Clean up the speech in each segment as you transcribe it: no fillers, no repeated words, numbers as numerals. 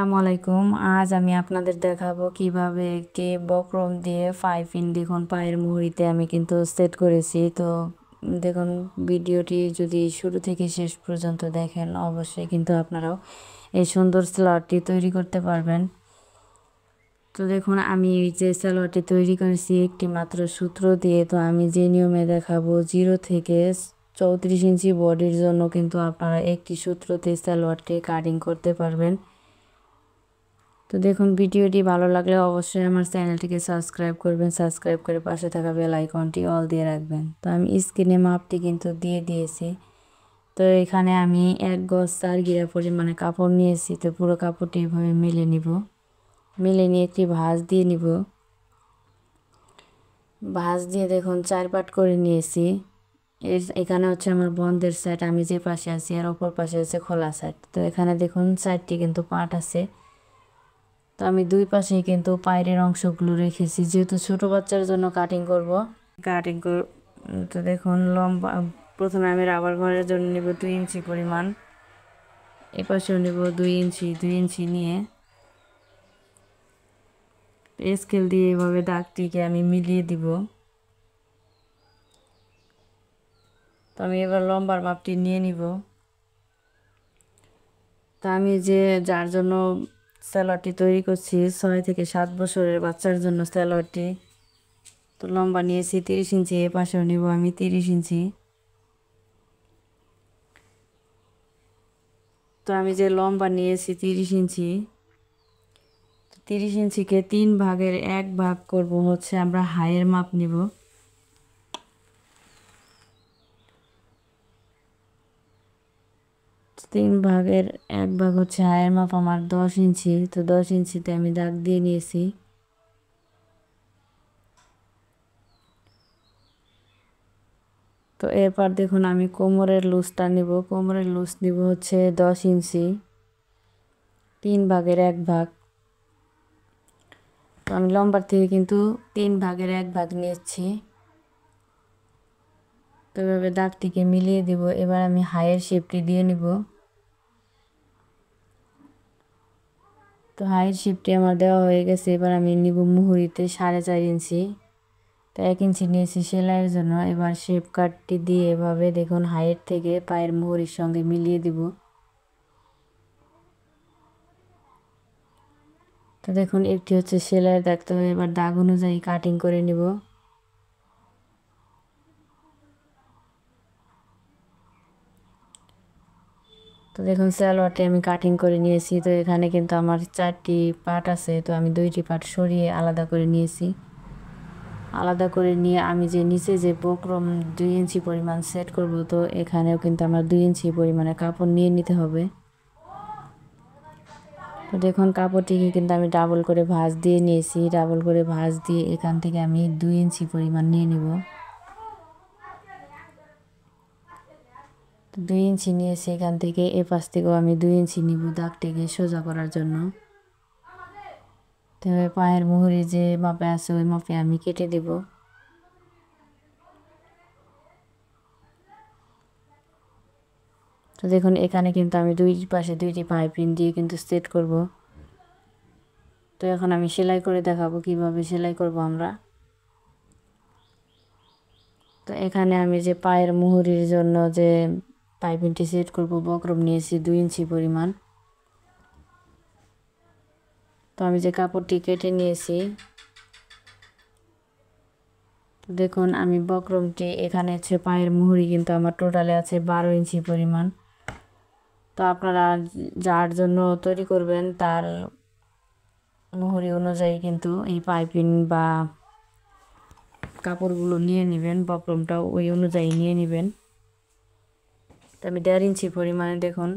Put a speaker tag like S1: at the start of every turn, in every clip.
S1: আসসালামু আলাইকুম। আজ আমি আপনাদের দেখাবো কিভাবে একটি বক্রম দিয়ে পাইপিং দেখুন পায়ের মুহুরিতে আমি কিন্তু সেট করেছি। তো দেখুন ভিডিওটি যদি শুরু থেকে শেষ পর্যন্ত দেখেন অবশ্যই কিন্তু আপনারাও এই সুন্দর সালোয়ারটি তৈরি করতে পারবেন। তো দেখুন আমি এই যে সালোয়ারটি তৈরি করেছি একটি মাত্র সূত্র দিয়ে। তো আমি যে নিয়মে দেখাবো 0 থেকে 34 ইঞ্চি বডির জন্য কিন্তু আপনারা একটি সূত্রতে সালোয়ারটি কাটিং করতে পারবেন। তো দেখুন ভিডিওটি ভালো লাগলে অবশ্যই আমার চ্যানেলটিকে সাবস্ক্রাইব করবেন, সাবস্ক্রাইব করে পাশে থাকা বেল আইকনটি অল দিয়ে রাখবেন। তো আমি স্ক্রিনে মাপটি কিন্তু দিয়ে দিয়েছি। তো এখানে আমি 1 গজ 4 গিরা পরিমাণে কাপড় নিয়েছি। তো পুরো কাপড়টি এভাবে মেলে নিব, মেলে নিয়ে একটি ভাঁজ দিয়ে নিব। ভাঁজ দিয়ে দেখুন 4 পাট করে নিয়েছি। এখানে হচ্ছে আমার বন্ধের সাইড, আমি যে পাশে আছি আর অপর পাশে আছে খোলা সাইড। তো এখানে দেখুন সাইডটি কিন্তু পাট আছে। তো আমি দুই পাশেই কিন্তু পায়ের অংশগুলো রেখেছি, যেহেতু ছোট বাচ্চার জন্য কাটিং করব। তো দেখুন লম্বা প্রথমে আমি রাবার ঘরের জন্য নেব 2 ইঞ্চি পরিমাণ, এই পাশেও নেব 2 ইঞ্চি নিয়ে স্কেল দিয়ে এভাবে দাগটিকে আমি মিলিয়ে দিব। তো আমি এবার লম্বার মাপটি নিয়ে নিব। তো আমি যার জন্য সালোয়ারটি তৈরি করছি 6 থেকে 7 বছরের বাচ্চার জন্য সালোয়ারটি। তো লম্বা নিয়েছি 30 ইঞ্চি, এ পাশেও নিব আমি 30 ইঞ্চি। তো আমি যে লম্বা নিয়েছি 30 ইঞ্চি, 30 ইঞ্চিকে 3 ভাগের 1 ভাগ করব হচ্ছে আমরা হাইয়ের মাপ নিব। তিন ভাগের 1 ভাগ হচ্ছে হাইয়ের মাপ আমার 10 ইঞ্চি। তো 10 ইঞ্চিতে আমি দাগ দিয়ে নিয়েছি। তো এরপর দেখুন আমি কোমরের লুজটা নিব। কোমরের লুজ নিব হচ্ছে 10 ইঞ্চি, 3 ভাগের 1 ভাগ। তো আমি লম্বার থেকে কিন্তু 3 ভাগের 1 ভাগ নিয়েছি। তো এভাবে দাগটিকে মিলিয়ে দিব। এবার আমি হাইয়ের শেপটি দিয়ে নিব। তো হাইয়ের শেপটি আমার দেওয়া হয়ে গেছে। এবার আমি নিব মুহুরিতে 4.5 ইঞ্চি। তো 1 ইঞ্চি নিয়েছি সেলাইয়ের জন্য। এবার শেপ কাটটি দিয়ে এভাবে দেখুন হাইয়ের থেকে পায়ের মুহুরির সঙ্গে মিলিয়ে দিব। তো দেখুন একটি হচ্ছে সেলাইয়ের দাগ। তো এবার দাগ অনুযায়ী কাটিং করে নিব। তো দেখুন সালোয়ারটি আমি কাটিং করে নিয়েছি। তো এখানে কিন্তু আমার 4টি পার্ট আছে। তো আমি 2টি পার্ট সরিয়ে আলাদা করে নিয়েছি। আলাদা করে নিয়ে আমি যে নিচে যে বক্রম 2 ইঞ্চি পরিমাণ সেট করব, তো এখানেও কিন্তু আমার 2 ইঞ্চি পরিমাণে কাপড় নিয়ে নিতে হবে। তো দেখুন কাপড়টিকে কিন্তু আমি ডাবল করে ভাঁজ দিয়ে নিয়েছি। ডাবল করে ভাঁজ দিয়ে এখান থেকে আমি 2 ইঞ্চি পরিমাণ নিয়ে নিব। 2 ইঞ্চি নিয়েছি এখান থেকে। এ পাশ থেকেও আমি 2 ইঞ্চি নিব দাগটিকে সোজা করার জন্য। তো পায়ের মুহুরি যে মাপে আছে ওই মাপে আমি কেটে দেব। তো দেখুন এখানে কিন্তু আমি দুই পাশে 2টি পাইপিং দিয়ে কিন্তু সেট করব। তো এখন আমি সেলাই করে দেখাবো কিভাবে সেলাই করব আমরা। তো এখানে আমি যে পায়ের মুহুরির জন্য যে পাইপিংটি সেট করব বক্রম নিয়েছি 2 ইঞ্চি পরিমাণ। তো আমি যে কাপড়টি কেটে নিয়েছি, দেখুন আমি বক্রমটি এখানে হচ্ছে পায়ের মুহুরি কিন্তু আমার টোটালে আছে 12 ইঞ্চি পরিমাণ। তো আপনারা যার জন্য তৈরি করবেন তার মুহুরি অনুযায়ী কিন্তু এই পাইপিং বা কাপড়গুলো নিয়ে নেবেন, বক্রমটাও ওই অনুযায়ী নিয়ে নেবেন। তো আমি 1.5 ইঞ্চি পরিমাণে দেখুন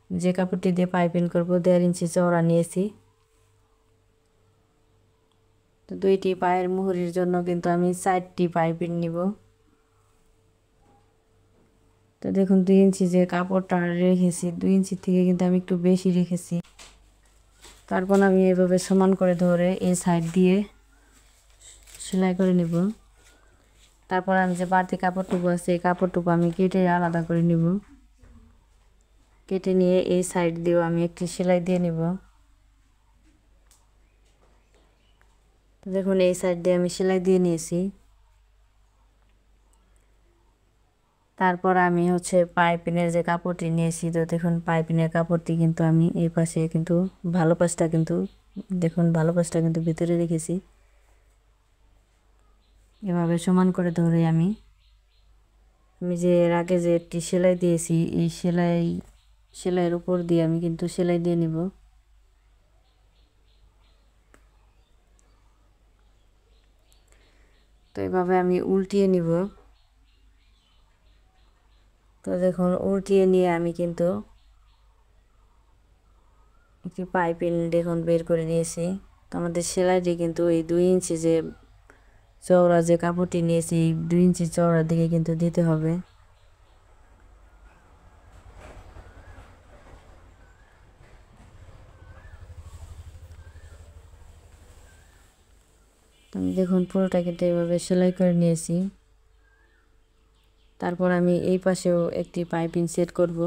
S1: যে কাপড়টি দিয়ে পাইপিং করব 1.5 ইঞ্চি চওড়া নিয়েছি। তো 2টি পায়ের মুহুরির জন্য কিন্তু আমি 4টি পাইপিং নিব। তো দেখুন 2 ইঞ্চি যে কাপড়টা রেখেছি 2 ইঞ্চি থেকে কিন্তু আমি একটু বেশি রেখেছি। তারপর আমি এভাবে সমান করে ধরে এই সাইড দিয়ে সেলাই করে নেব। তারপর আমি যে বাড়তি কাপড়টুকু আছে এই কাপড়টুকু আমি কেটে আলাদা করে নেব। কেটে নিয়ে এই সাইড দিয়েও আমি একটি সেলাই দিয়ে নেব। তো দেখুন এই সাইড দিয়ে আমি সেলাই দিয়ে নিয়েছি। তারপর আমি হচ্ছে পাইপিনের যে কাপড়টি নিয়েছি, তো দেখুন পাইপিনের কাপড়টি কিন্তু আমি এই পাশে কিন্তু ভালো পাশটা কিন্তু দেখুন ভালো পাশটা কিন্তু ভিতরে রেখেছি। এভাবে সমান করে ধরে আমি যে এর আগে যে একটি সেলাই দিয়েছি এই সেলাইয়ের উপর দিয়ে আমি কিন্তু সেলাই দিয়ে নিব। তো এভাবে আমি উল্টিয়ে নিব। তো দেখুন উল্টিয়ে নিয়ে আমি কিন্তু একটি পাইপিং দেখুন বের করে নিয়েছি। তো আমাদের সেলাইটি কিন্তু এই 2 ইঞ্চি যে চওড়া যে কাপড়টি নিয়েছি 2 ইঞ্চি চওড়ার দিকে কিন্তু দিতে হবে। আমি দেখুন পুরোটা কিন্তু এভাবে সেলাই করে নিয়েছি। তারপর আমি এই পাশেও একটি পাইপিং সেট করব।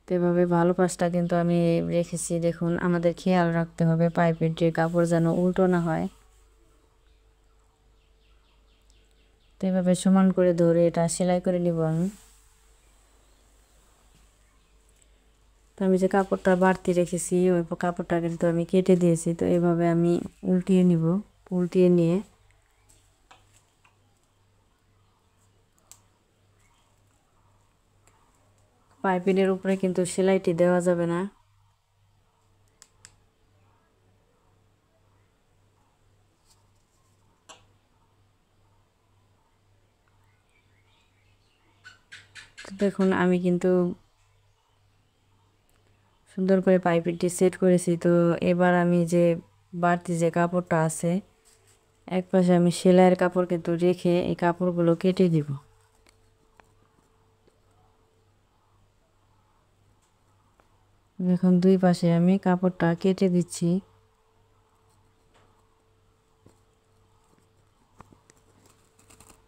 S1: তো এভাবে ভালো পাশটা কিন্তু আমি রেখেছি। দেখুন আমাদের খেয়াল রাখতে হবে পাইপের যে কাপড় যেন উল্টো না হয়। তো এভাবে সমান করে ধরে এটা সেলাই করে নিব আমি। তো আমি যে কাপড়টা বাড়তি রেখেছি ওই কাপড়টা কিন্তু আমি কেটে দিয়েছি। তো এভাবে আমি উল্টিয়ে নিব। উল্টিয়ে নিয়ে পাইপিনের উপরে কিন্তু সেলাইটি দেওয়া যাবে না। তো দেখুন আমি কিন্তু সুন্দর করে পাইপিংটি সেট করেছি। তো এবার আমি যে বাড়তি যে কাপড়টা আছে এক পাশে আমি সেলাইয়ের কাপড় কিন্তু রেখে এই কাপড়গুলো কেটে দিব। এখন দুই পাশে আমি কাপড়টা কেটে দিচ্ছি।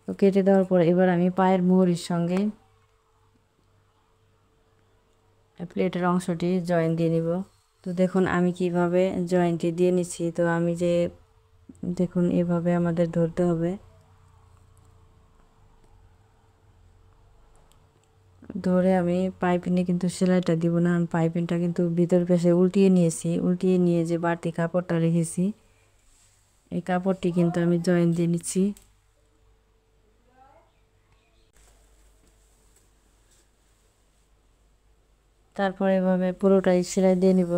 S1: তো কেটে দেওয়ার পর এবার আমি পায়ের মুহুরির সঙ্গে প্লেটের অংশটি জয়েন দিয়ে নিব। তো দেখুন আমি কিভাবে জয়েন্টটি দিয়ে নিচ্ছি। তো আমি যে দেখুন এভাবে আমাদের ধরতে হবে। ধরে আমি পাইপিনে কিন্তু সেলাইটা দিব না, আমি পাইপিনটা কিন্তু ভিতর পাশে উল্টিয়ে নিয়েছি। উল্টিয়ে নিয়ে যে বাড়তি কাপড়টা রেখেছি এই কাপড়টি কিন্তু আমি জয়েন দিয়ে নিচ্ছি। তারপর এভাবে পুরোটাই সেলাই দিয়ে নিব।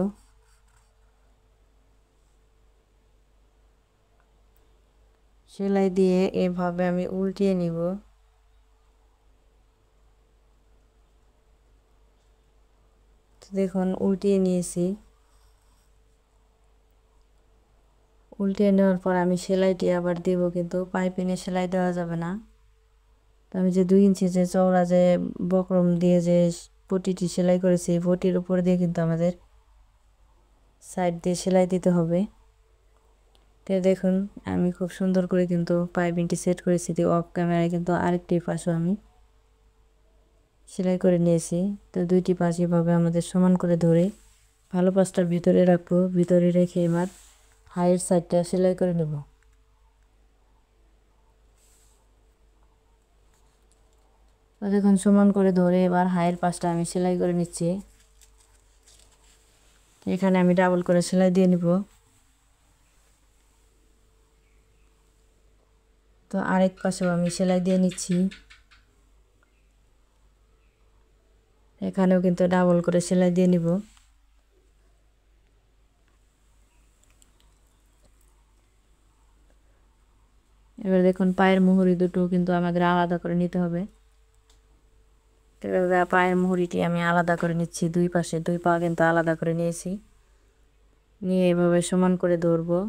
S1: সেলাই দিয়ে এভাবে আমি উল্টিয়ে নিব। তো দেখুন উল্টিয়ে নিয়েছি। উল্টিয়ে নেওয়ার পর আমি সেলাইটি আবার দিব, কিন্তু পাইপিনে সেলাই দেওয়া যাবে না। তো আমি যে 2 ইঞ্চি যে চওড়া যে বক্রম দিয়ে যে পটিটি সেলাই করেছি পটির উপর দিয়ে কিন্তু আমাদের সাইড দিয়ে সেলাই দিতে হবে। তো দেখুন আমি খুব সুন্দর করে কিন্তু পাইপিংটি সেট করেছি। তো অফ ক্যামেরায় কিন্তু আরেকটি পাশও আমি সেলাই করে নিয়েছি। তো দুইটি পাশ এভাবে আমাদের সমান করে ধরে ভালো পাশটা ভিতরে রাখবো। ভিতরে রেখে এবার হাইয়ের সাইডটা সেলাই করে নেব। তো দেখুন সমান করে ধরে এবার হাইয়ের পাশটা আমি সেলাই করে নিচ্ছি। এখানে আমি ডাবল করে সেলাই দিয়ে নিব। তো আরেক পাশেও আমি সেলাই দিয়ে নিচ্ছি। এখানেও কিন্তু ডাবল করে সেলাই দিয়ে নিব। এবার দেখুন পায়ের মুহুরি দুটো কিন্তু আমাদের আলাদা করে নিতে হবে। তো এবার পায়ের মুহুরিটি আমি আলাদা করে নিচ্ছি। দুই পাশে দুই পা কিন্তু আলাদা করে নিয়েছি। নিয়ে এভাবে সমান করে ধরবো।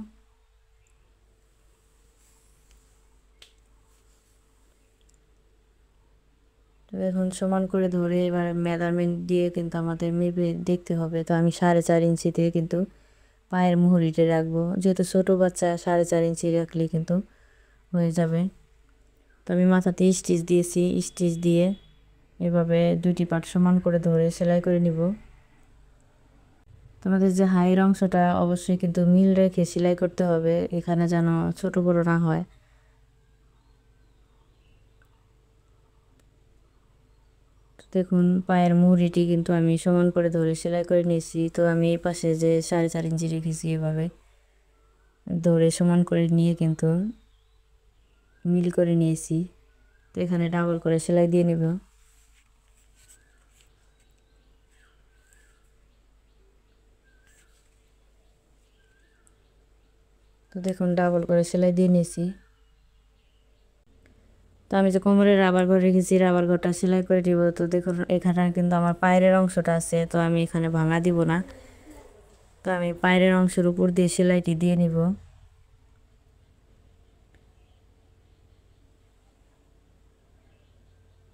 S1: তো এখন সমান করে ধরে এবার মেজারমেন্ট দিয়ে কিন্তু আমাদের মেপে দেখতে হবে। তো আমি 4.5 ইঞ্চি দিয়ে কিন্তু পায়ের মুহুরিটা রাখবো। যেহেতু ছোটো বাচ্চা 4.5 ইঞ্চি রাখলে কিন্তু হয়ে যাবে। তো আমি মাথাতে স্টিচ দিয়েছি। স্টিচ দিয়ে এভাবে দুইটি পার্ট সমান করে ধরে সেলাই করে নিব। তোমাদের যে হাইয়ের অংশটা অবশ্যই কিন্তু মিল রেখে সেলাই করতে হবে, এখানে যেন ছোট বড় না হয়। দেখুন পায়ের মুহুরিটি কিন্তু আমি সমান করে ধরে সেলাই করে নিয়েছি। তো আমি এই পাশে যে 4.5 ইঞ্চি রেখেছি এভাবে ধরে সমান করে নিয়ে কিন্তু মিল করে নিয়েছি। তো এখানে ডাবল করে সেলাই দিয়ে নেব। তো দেখুন ডাবল করে সেলাই দিয়ে নিয়েছি। তো আমি যে কোমরের রাবার ঘর রেখেছি, রাবার ঘরটা সেলাই করে দিব। তো দেখুন এখানে কিন্তু আমার পায়ের অংশটা আছে, তো আমি এখানে ভাঙা দিব না। তো আমি পায়ের অংশের উপর দিয়ে সেলাইটি দিয়ে নিব।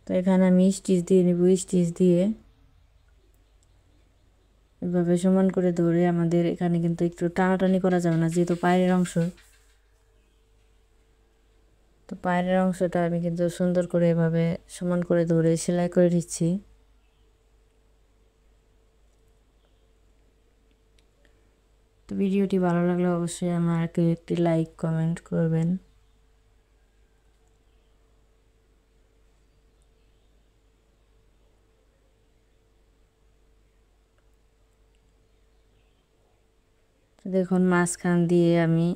S1: তো এখানে আমি স্টিচ দিয়ে নিব। স্টিচ দিয়ে এভাবে সমান করে ধরে, আমাদের এখানে কিন্তু একটু টানাটানি করা যাবে না যেহেতু পায়ের অংশ। তো পায়ের অংশটা আমি কিন্তু সুন্দর করে এভাবে সমান করে ধরে সেলাই করে দিচ্ছি। তো ভিডিওটি ভালো লাগলে অবশ্যই আমাকে একটি লাইক কমেন্ট করবেন। তো দেখুন মাঝখান দিয়ে আমি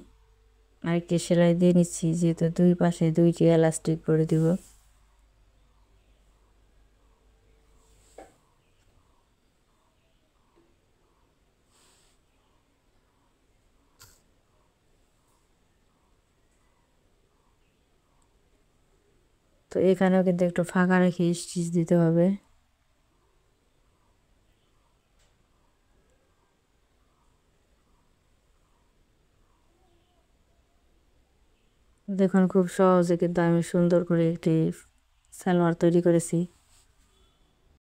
S1: আরেকটি সেলাই দিয়ে নিচ্ছি, যেহেতু দুই পাশে দুইটি এলাস্টিক করে দিব। তো এখানেও কিন্তু একটু ফাঁকা রেখে স্টিচ দিতে হবে। দেখুন খুব সহজে কিন্তু আমি সুন্দর করে একটি সালোয়ার তৈরি করেছি।